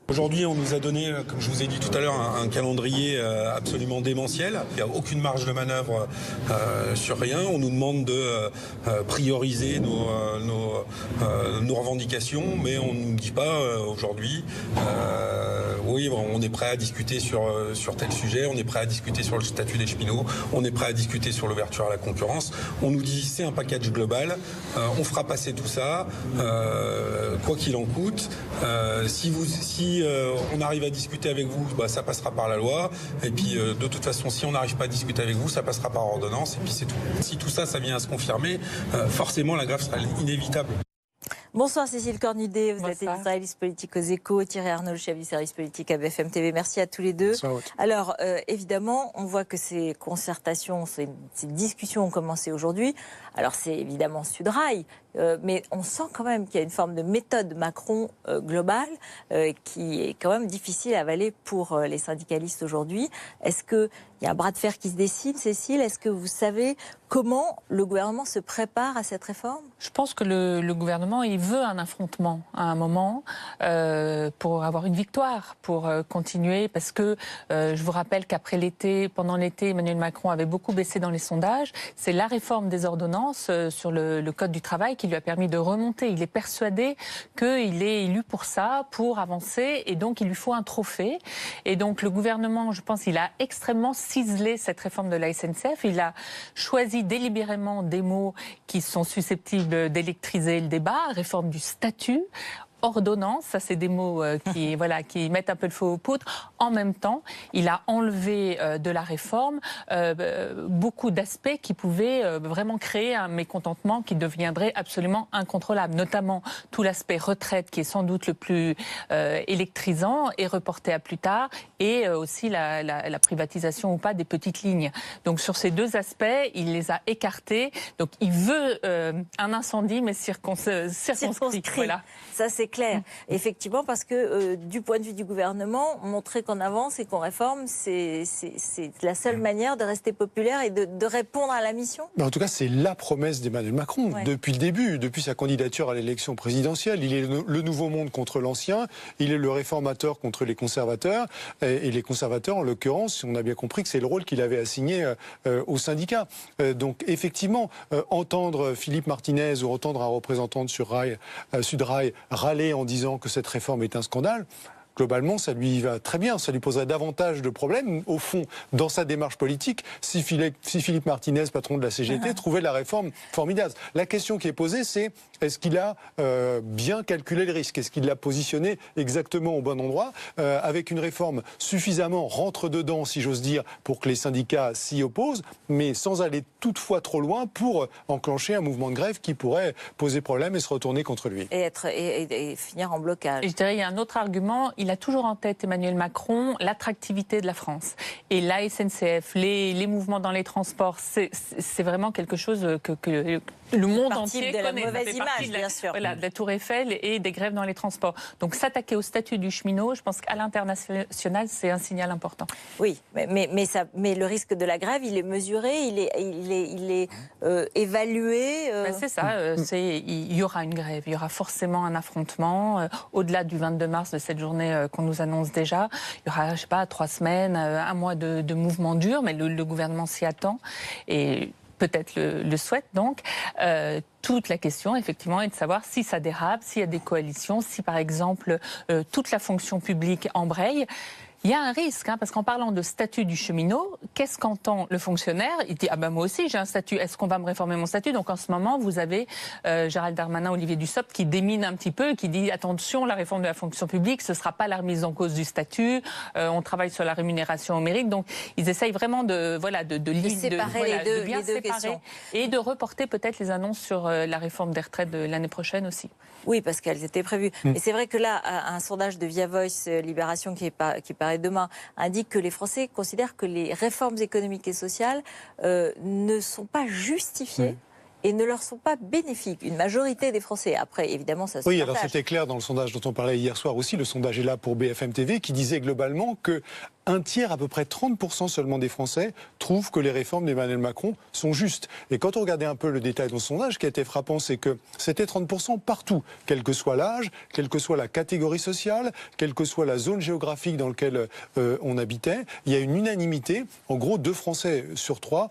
Aujourd'hui, on nous a donné, comme je vous ai dit tout à l'heure, un calendrier absolument démentiel. Il n'y a aucune marge de manœuvre sur rien. On nous demande de prioriser nos revendications, mais on ne nous dit pas aujourd'hui, oui, on est prêt à discuter sur tel sujet, on est prêt à discuter sur le statut des cheminots, on est prêt à discuter sur l'ouverture à la concurrence. On nous dit c'est un package global, on fera passer tout ça, quoi qu'il en coûte. Si on arrive à discuter avec vous, ça passera par la loi. Et puis, de toute façon, si on n'arrive pas à discuter avec vous, ça passera par ordonnance. Et puis, c'est tout. Si tout ça, ça vient à se confirmer, forcément, la grève sera inévitable. Bonsoir Cécile Cornudet, vous êtes éditorialiste politique aux Échos, Thierry Arnaud, chef du service politique à BFM TV. Merci à tous les deux. Bonsoir. Alors, évidemment, on voit que ces concertations, ces discussions ont commencé aujourd'hui. Alors, c'est évidemment Sudrail, mais on sent quand même qu'il y a une forme de méthode Macron globale qui est quand même difficile à avaler pour les syndicalistes aujourd'hui. Est-ce qu'il y a un bras de fer qui se dessine, Cécile? Est-ce que vous savez comment le gouvernement se prépare à cette réforme? Je pense que le gouvernement, il veut un affrontement à un moment pour avoir une victoire, pour continuer, parce que je vous rappelle qu'après l'été, pendant l'été, Emmanuel Macron avait beaucoup baissé dans les sondages. C'est la réforme des ordonnances sur le Code du travail qui lui a permis de remonter. Il est persuadé qu'il est élu pour ça, pour avancer, et donc il lui faut un trophée. Et donc le gouvernement, je pense, il a extrêmement ciselé cette réforme de la SNCF. Il a choisi délibérément des mots qui sont susceptibles d'électriser le débat, réforme du statut, ordonnance, ça c'est des mots qui mettent un peu le feu aux poudres. En même temps, il a enlevé de la réforme beaucoup d'aspects qui pouvaient vraiment créer un mécontentement qui deviendrait absolument incontrôlable, notamment tout l'aspect retraite qui est sans doute le plus électrisant et reporté à plus tard, et aussi la privatisation ou pas des petites lignes. Donc sur ces deux aspects, il les a écartés. Donc il veut un incendie mais circonscrit. Voilà. Ça c'est clair. Effectivement, parce que du point de vue du gouvernement, montrer qu'on avance et qu'on réforme, c'est la seule manière de rester populaire et de répondre à la mission. En tout cas, c'est la promesse d'Emmanuel Macron depuis le début, depuis sa candidature à l'élection présidentielle. Il est le nouveau monde contre l'ancien, il est le réformateur contre les conservateurs, et les conservateurs, en l'occurrence, on a bien compris que c'est le rôle qu'il avait assigné aux syndicats. Donc effectivement, entendre Philippe Martinez ou entendre un représentant de Sudrail râler en disant que cette réforme est un scandale, globalement, ça lui va très bien. Ça lui poserait davantage de problèmes, au fond, dans sa démarche politique, si Philippe Martinez, patron de la CGT, trouvait la réforme formidable. La question qui est posée, c'est est-ce qu'il a bien calculé le risque? Est-ce qu'il l'a positionné exactement au bon endroit, avec une réforme suffisamment rentre-dedans, si j'ose dire, pour que les syndicats s'y opposent, mais sans aller toutefois trop loin pour enclencher un mouvement de grève qui pourrait poser problème et se retourner contre lui. Et finir en blocage. Et je dirais, il y a un autre argument. Il a toujours en tête, Emmanuel Macron, l'attractivité de la France. Et la SNCF, les mouvements dans les transports, c'est vraiment quelque chose que le monde entier connaît. De la mauvaise image, bien sûr. Voilà, de la Tour Eiffel et des grèves dans les transports. Donc s'attaquer au statut du cheminot, je pense qu'à l'international, c'est un signal important. Oui, mais le risque de la grève, il est mesuré, il est évalué. C'est ça, il y aura une grève, il y aura forcément un affrontement. Au-delà du 22 mars, de cette journée qu'on nous annonce déjà, il y aura, je sais pas, 3 semaines, un mois de mouvement dur, mais le gouvernement s'y attend. Et peut-être le souhaite donc. Toute la question, effectivement, est de savoir si ça dérape, s'il y a des coalitions, si, par exemple, toute la fonction publique embraye. Il y a un risque, parce qu'en parlant de statut du cheminot, qu'est-ce qu'entend le fonctionnaire? Il dit, moi aussi j'ai un statut, est-ce qu'on va me réformer mon statut? Donc en ce moment, vous avez Gérald Darmanin, Olivier Dussopt qui démine un petit peu, qui dit, attention, la réforme de la fonction publique, ce ne sera pas la remise en cause du statut, on travaille sur la rémunération au mérite. Donc ils essayent vraiment de séparer les deux questions. Et de reporter peut-être les annonces sur la réforme des retraites de l'année prochaine aussi. Oui, parce qu'elles étaient prévues. Mais c'est vrai que là, un sondage de Via Voice Libération qui paraît demain indique que les Français considèrent que les réformes économiques et sociales ne sont pas justifiées. Et ne leur sont pas bénéfiques. Une majorité des Français. Après, évidemment, ça se partage. Alors c'était clair dans le sondage dont on parlait hier soir aussi. Le sondage est là pour BFM TV, qui disait globalement que un tiers, à peu près 30% seulement des Français, trouvent que les réformes d'Emmanuel Macron sont justes. Et quand on regardait un peu le détail de son sondage, ce qui a été frappant, c'est que c'était 30% partout, quel que soit l'âge, quelle que soit la catégorie sociale, quelle que soit la zone géographique dans laquelle on habitait. Il y a une unanimité. En gros, 2 Français sur 3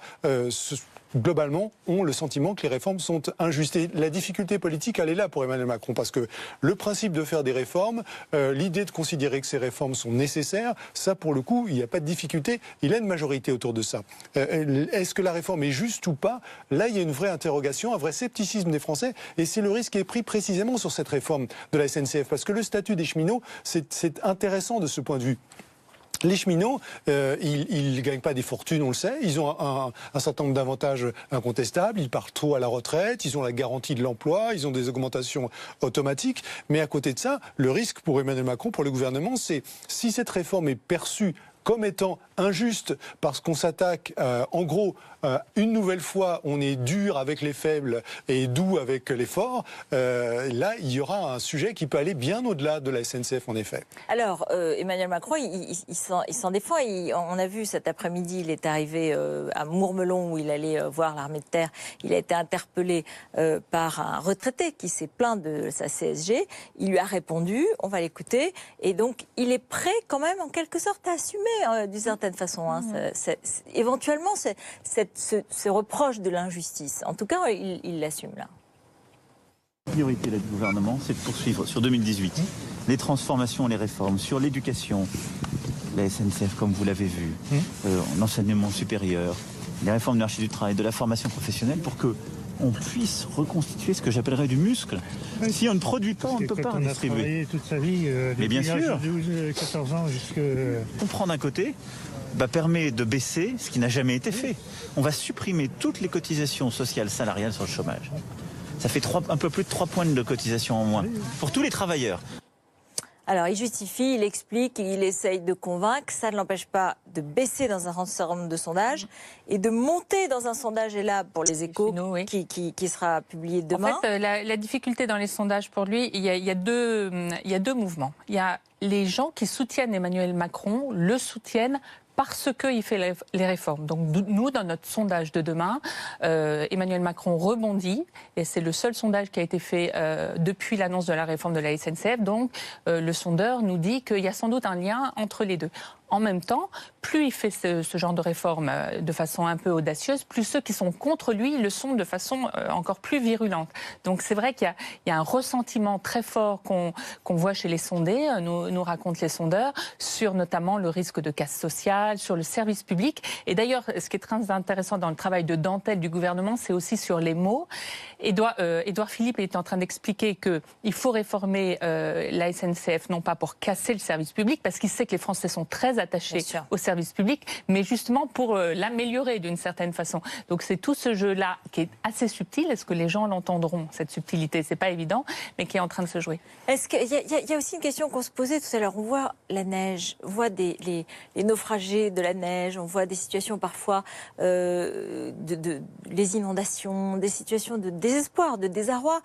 globalement, ont le sentiment que les réformes sont injustes. Et la difficulté politique, elle est là pour Emmanuel Macron, parce que le principe de faire des réformes, l'idée de considérer que ces réformes sont nécessaires, ça, pour le coup, il n'y a pas de difficulté. Il a une majorité autour de ça. Est-ce que la réforme est juste ou pas? Là, il y a une vraie interrogation, un vrai scepticisme des Français, et c'est le risque qui est pris précisément sur cette réforme de la SNCF, parce que le statut des cheminots, c'est intéressant de ce point de vue. Les cheminots, ils ne gagnent pas des fortunes, on le sait. Ils ont un certain nombre d'avantages incontestables. Ils partent tôt à la retraite, ils ont la garantie de l'emploi, ils ont des augmentations automatiques. Mais à côté de ça, le risque pour Emmanuel Macron, pour le gouvernement, c'est si cette réforme est perçue comme étant injuste parce qu'on s'attaque, en gros, une nouvelle fois, on est dur avec les faibles et doux avec les forts. Là, il y aura un sujet qui peut aller bien au-delà de la SNCF, en effet. Alors, Emmanuel Macron, il s'en défend. On a vu cet après-midi, il est arrivé à Mourmelon où il allait voir l'armée de terre. Il a été interpellé par un retraité qui s'est plaint de sa CSG. Il lui a répondu, on va l'écouter. Et donc, il est prêt quand même, en quelque sorte, à assumer d'une certaine façon. Hein, éventuellement, ce reproche de l'injustice. En tout cas, il l'assume là. La priorité du gouvernement, c'est de poursuivre sur 2018 les transformations, les réformes sur l'éducation, la SNCF comme vous l'avez vu, l'enseignement supérieur, les réformes de l'archi du travail, de la formation professionnelle pour que on puisse reconstituer ce que j'appellerais du muscle. Si on ne produit pas, on ne peut pas distribuer. On a travaillé toute sa vie, mais bien sûr, 12, 14 ans jusqu'à... Comprendre d'un côté permet de baisser ce qui n'a jamais été fait. On va supprimer toutes les cotisations sociales salariales sur le chômage. Ça fait un peu plus de 3 points de cotisation en moins pour tous les travailleurs. Alors, il justifie, il explique, il essaye de convaincre. Ça ne l'empêche pas de baisser dans un certain nombre de sondages et de monter dans un sondage, et là, pour les Échos, qui sera publié demain. En fait, la difficulté dans les sondages pour lui, il y a deux mouvements. Il y a les gens qui soutiennent Emmanuel Macron, le soutiennent parce qu'il fait les réformes. Donc nous, dans notre sondage de demain, Emmanuel Macron rebondit, et c'est le seul sondage qui a été fait depuis l'annonce de la réforme de la SNCF. Donc le sondeur nous dit qu'il y a sans doute un lien entre les deux. En même temps, plus il fait ce genre de réforme de façon un peu audacieuse, plus ceux qui sont contre lui le sont de façon encore plus virulente. Donc c'est vrai qu'il y a un ressentiment très fort qu'on voit chez les sondés, nous racontent les sondeurs, sur notamment le risque de casse sociale, sur le service public. Et d'ailleurs, ce qui est très intéressant dans le travail de dentelle du gouvernement, c'est aussi sur les mots. Édouard Philippe est en train d'expliquer qu'il faut réformer la SNCF, non pas pour casser le service public, parce qu'il sait que les Français sont très attachés au service public, mais justement pour l'améliorer d'une certaine façon. Donc c'est tout ce jeu-là qui est assez subtil. Est-ce que les gens l'entendront, cette subtilité? C'est pas évident, mais qui est en train de se jouer. Est-ce qu'il y a aussi une question qu'on se posait tout à l'heure? On voit la neige, on voit les naufragés de la neige, on voit des situations parfois, les inondations, des situations de désespoir, de désarroi.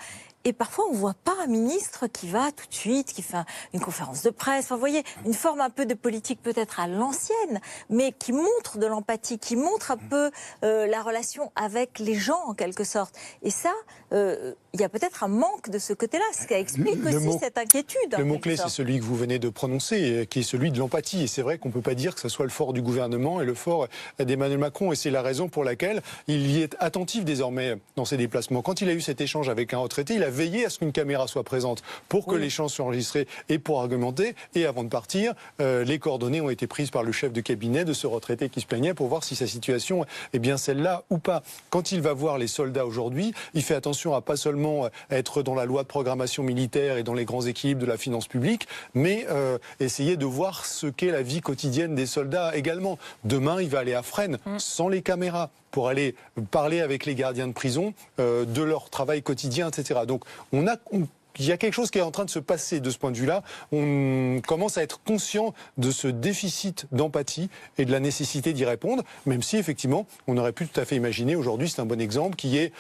Et parfois, on ne voit pas un ministre qui va tout de suite, qui fait une conférence de presse. Enfin, vous voyez, une forme un peu de politique peut-être à l'ancienne, mais qui montre de l'empathie, qui montre un peu la relation avec les gens, en quelque sorte. Et ça, il y a peut-être un manque de ce côté-là, ce qui explique aussi cette inquiétude. Le mot-clé, c'est celui que vous venez de prononcer, qui est celui de l'empathie. Et c'est vrai qu'on ne peut pas dire que ce soit le fort du gouvernement et le fort d'Emmanuel Macron. Et c'est la raison pour laquelle il y est attentif désormais dans ses déplacements. Quand il a eu cet échange avec un retraité, il a veillé à ce qu'une caméra soit présente pour que l'échange soit enregistré et pour argumenter. Et avant de partir, les coordonnées ont été prises par le chef de cabinet de ce retraité qui se plaignait pour voir si sa situation est bien celle-là ou pas. Quand il va voir les soldats aujourd'hui, il fait attention à pas seulement être dans la loi de programmation militaire et dans les grands équilibres de la finance publique, mais essayer de voir ce qu'est la vie quotidienne des soldats également. Demain, il va aller à Fresnes sans les caméras, pour aller parler avec les gardiens de prison de leur travail quotidien, etc. Donc il il y a quelque chose qui est en train de se passer de ce point de vue-là. On commence à être conscient de ce déficit d'empathie et de la nécessité d'y répondre, même si effectivement on aurait pu tout à fait imaginer, aujourd'hui c'est un bon exemple, qui est,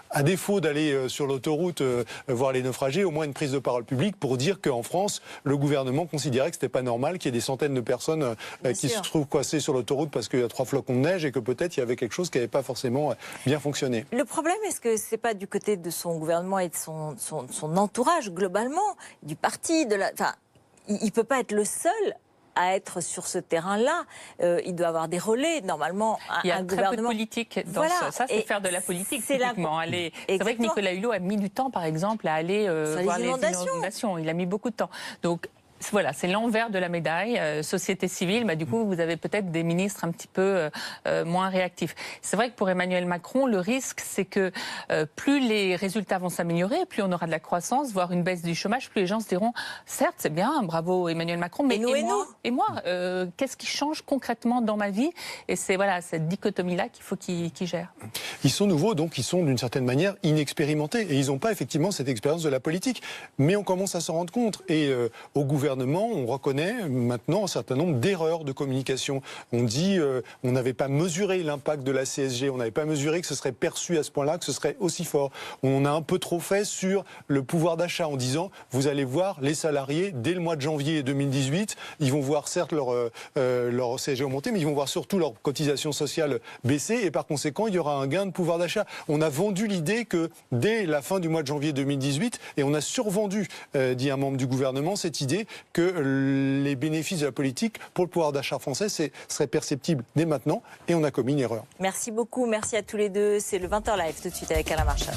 à défaut d'aller sur l'autoroute voir les naufragés, au moins une prise de parole publique pour dire qu'en France, le gouvernement considérait que c'était pas normal qu'il y ait des centaines de personnes qui se trouvent coincées sur l'autoroute parce qu'il y a 3 flocons de neige et que peut-être il y avait quelque chose qui n'avait pas forcément bien fonctionné. Le problème, est-ce que c'est pas du côté de son gouvernement et de son entourage globalement, du parti, enfin, il peut pas être le seul à être sur ce terrain-là. Il doit avoir des relais, normalement. Il y a très peu de politique dans ça. C'est faire de la politique, typiquement. C'est vrai que Nicolas Hulot a mis du temps, par exemple, à aller voir les inondations. Il a mis beaucoup de temps. Donc, voilà, c'est l'envers de la médaille. Société civile, du coup, vous avez peut-être des ministres un petit peu moins réactifs. C'est vrai que pour Emmanuel Macron, le risque, c'est que plus les résultats vont s'améliorer, plus on aura de la croissance, voire une baisse du chômage, plus les gens se diront, certes, c'est bien, bravo Emmanuel Macron, mais et moi, qu'est-ce qui change concrètement dans ma vie? Et c'est cette dichotomie-là qu'il faut qu'il gère. Ils sont nouveaux, donc ils sont d'une certaine manière inexpérimentés. Et ils n'ont pas effectivement cette expérience de la politique. Mais on commence à s'en rendre compte. Et au gouvernement, on reconnaît maintenant un certain nombre d'erreurs de communication. On dit on n'avait pas mesuré l'impact de la CSG, on n'avait pas mesuré que ce serait perçu à ce point-là, que ce serait aussi fort. On a un peu trop fait sur le pouvoir d'achat en disant vous allez voir les salariés dès le mois de janvier 2018, ils vont voir certes leur CSG augmenter, mais ils vont voir surtout leur cotisation sociale baisser et par conséquent il y aura un gain de pouvoir d'achat. On a vendu l'idée que dès la fin du mois de janvier 2018, et on a survendu, dit un membre du gouvernement, cette idée que les bénéfices de la politique pour le pouvoir d'achat français seraient perceptibles dès maintenant, et on a commis une erreur. Merci beaucoup, merci à tous les deux. C'est le 20h Live tout de suite avec Alain Marchal.